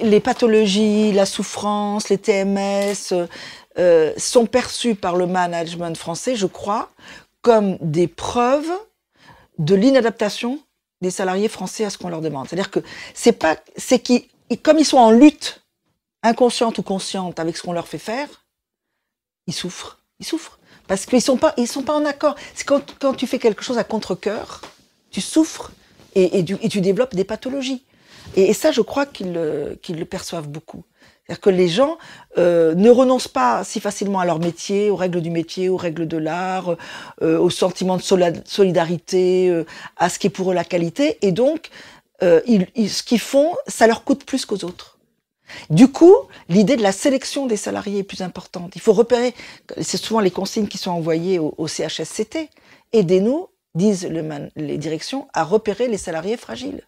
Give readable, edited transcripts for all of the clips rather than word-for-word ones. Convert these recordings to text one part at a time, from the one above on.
les pathologies, la souffrance, les TMS sont perçus par le management français, je crois, comme des preuves de l'inadaptation des salariés français à ce qu'on leur demande. C'est-à-dire que comme ils sont en lutte, inconsciente ou consciente, avec ce qu'on leur fait faire, ils souffrent. Ils souffrent. Parce qu'ils sont pas en accord. C'est quand tu fais quelque chose à contre-cœur, tu souffres et tu développes des pathologies. Et ça, je crois qu'ils le perçoivent beaucoup. C'est-à-dire que les gens ne renoncent pas si facilement à leur métier, aux règles du métier, aux règles de l'art, au sentiment de solidarité, à ce qui est pour eux la qualité. Et donc, ce qu'ils font, ça leur coûte plus qu'aux autres. Du coup, l'idée de la sélection des salariés est plus importante. Il faut repérer, c'est souvent les consignes qui sont envoyées au CHSCT. Aidez-nous, disent les directions, à repérer les salariés fragiles.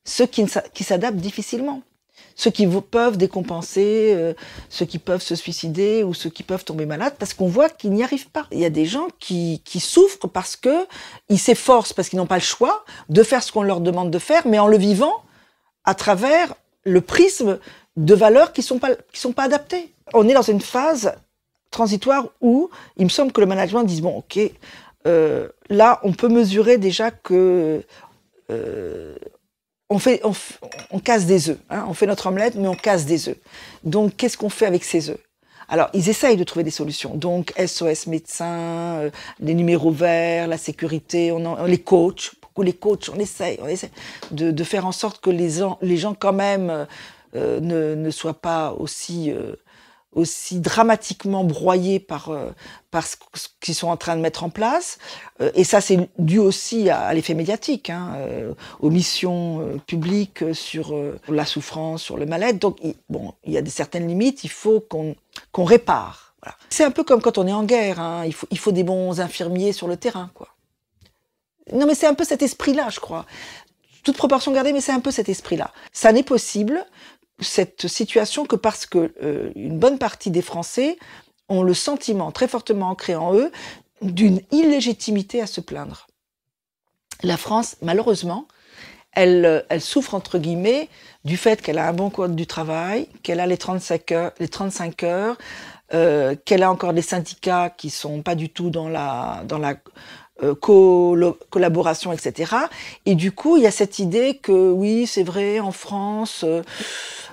Ceux qui s'adaptent difficilement. Ceux qui peuvent décompenser, ceux qui peuvent se suicider ou ceux qui peuvent tomber malades parce qu'on voit qu'ils n'y arrivent pas. Il y a des gens qui souffrent parce qu'ils s'efforcent, parce qu'ils n'ont pas le choix de faire ce qu'on leur demande de faire, mais en le vivant à travers le prisme de valeurs qui sont pas adaptées. On est dans une phase transitoire où il me semble que le management dit bon, ok, là on peut mesurer déjà que on casse des œufs. Hein, on fait notre omelette, mais on casse des œufs. Donc qu'est-ce qu'on fait avec ces œufs? Alors, ils essayent de trouver des solutions. Donc, SOS médecins, les numéros verts, la sécurité, les coachs. Les coachs, on essaye de faire en sorte que les gens quand même ne soient pas aussi dramatiquement broyés par ce qu'ils sont en train de mettre en place. Et ça, c'est dû aussi à l'effet médiatique, hein, aux missions publiques sur la souffrance, sur le mal-être. Donc, il y a certaines limites, il faut qu'on répare. Voilà. C'est un peu comme quand on est en guerre, hein, il faut des bons infirmiers sur le terrain, quoi. Non, mais c'est un peu cet esprit-là, je crois. Toute proportion gardée, mais c'est un peu cet esprit-là. Ça n'est possible, cette situation, que parce que une bonne partie des Français ont le sentiment très fortement ancré en eux d'une illégitimité à se plaindre. La France, malheureusement, elle souffre entre guillemets du fait qu'elle a un bon code du travail, qu'elle a les 35 heures, qu'elle a encore des syndicats qui sont pas du tout dans la collaboration, etc. Et du coup, il y a cette idée que oui, c'est vrai, en France,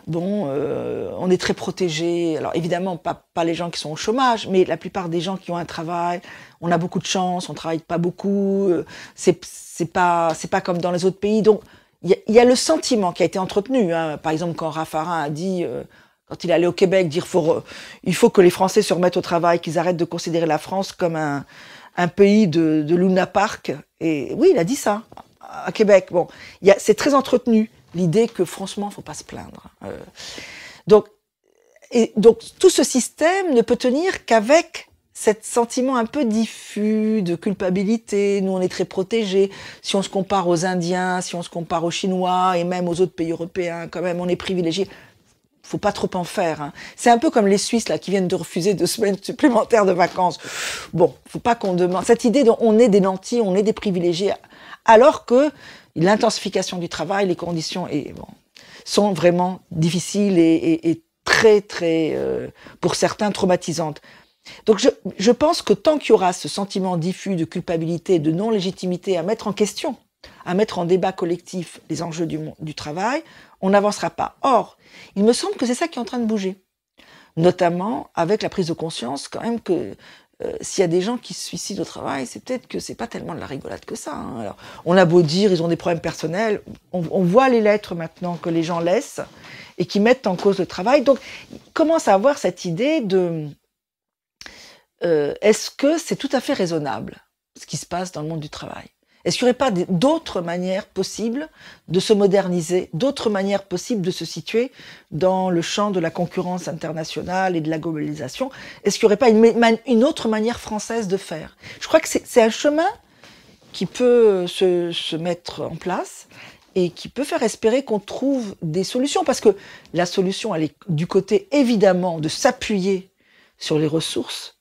on est très protégés. Alors évidemment, pas les gens qui sont au chômage, mais la plupart des gens qui ont un travail, on a beaucoup de chance, on travaille pas beaucoup, c'est pas comme dans les autres pays. Donc il y a le sentiment qui a été entretenu. Hein. Par exemple, quand Raffarin a dit, quand il est allé au Québec, dire il faut que les Français se remettent au travail, qu'ils arrêtent de considérer la France comme un pays de Luna Park. Et oui, il a dit ça à Québec. Bon, c'est très entretenu l'idée que franchement, faut pas se plaindre. Donc tout ce système ne peut tenir qu'avec ce sentiment un peu diffus de culpabilité. Nous, on est très protégés. Si on se compare aux Indiens, si on se compare aux Chinois et même aux autres pays européens, quand même, on est privilégiés. Faut pas trop en faire. Hein. C'est un peu comme les Suisses là qui viennent de refuser 2 semaines supplémentaires de vacances. Bon, faut pas qu'on demande cette idée dont on est des nantis, on est des privilégiés, alors que l'intensification du travail, les conditions sont vraiment difficiles et très très pour certains traumatisantes. Donc je pense que tant qu'il y aura ce sentiment diffus de culpabilité, de non-légitimité à mettre en question, à mettre en débat collectif les enjeux du travail, on n'avancera pas. Or, il me semble que c'est ça qui est en train de bouger. Notamment avec la prise de conscience quand même que s'il y a des gens qui se suicident au travail, c'est peut-être que c'est pas tellement de la rigolade que ça. Hein. Alors, on a beau dire, ils ont des problèmes personnels, on voit les lettres maintenant que les gens laissent et qui mettent en cause le travail. Donc, ils commencent à avoir cette idée de est-ce que c'est tout à fait raisonnable ce qui se passe dans le monde du travail? Est-ce qu'il n'y aurait pas d'autres manières possibles de se moderniser, d'autres manières possibles de se situer dans le champ de la concurrence internationale et de la globalisation? Est-ce qu'il n'y aurait pas une autre manière française de faire? Je crois que c'est un chemin qui peut se mettre en place et qui peut faire espérer qu'on trouve des solutions. Parce que la solution, elle est du côté, évidemment, de s'appuyer sur les ressources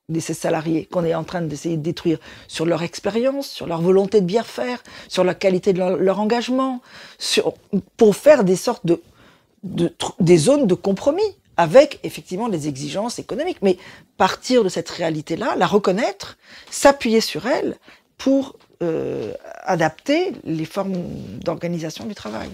de ces salariés qu'on est en train d'essayer de détruire, sur leur expérience, sur leur volonté de bien faire, sur la qualité de leur engagement, pour faire des sortes des zones de compromis avec effectivement des exigences économiques, mais partir de cette réalité-là, la reconnaître, s'appuyer sur elle pour adapter les formes d'organisation du travail.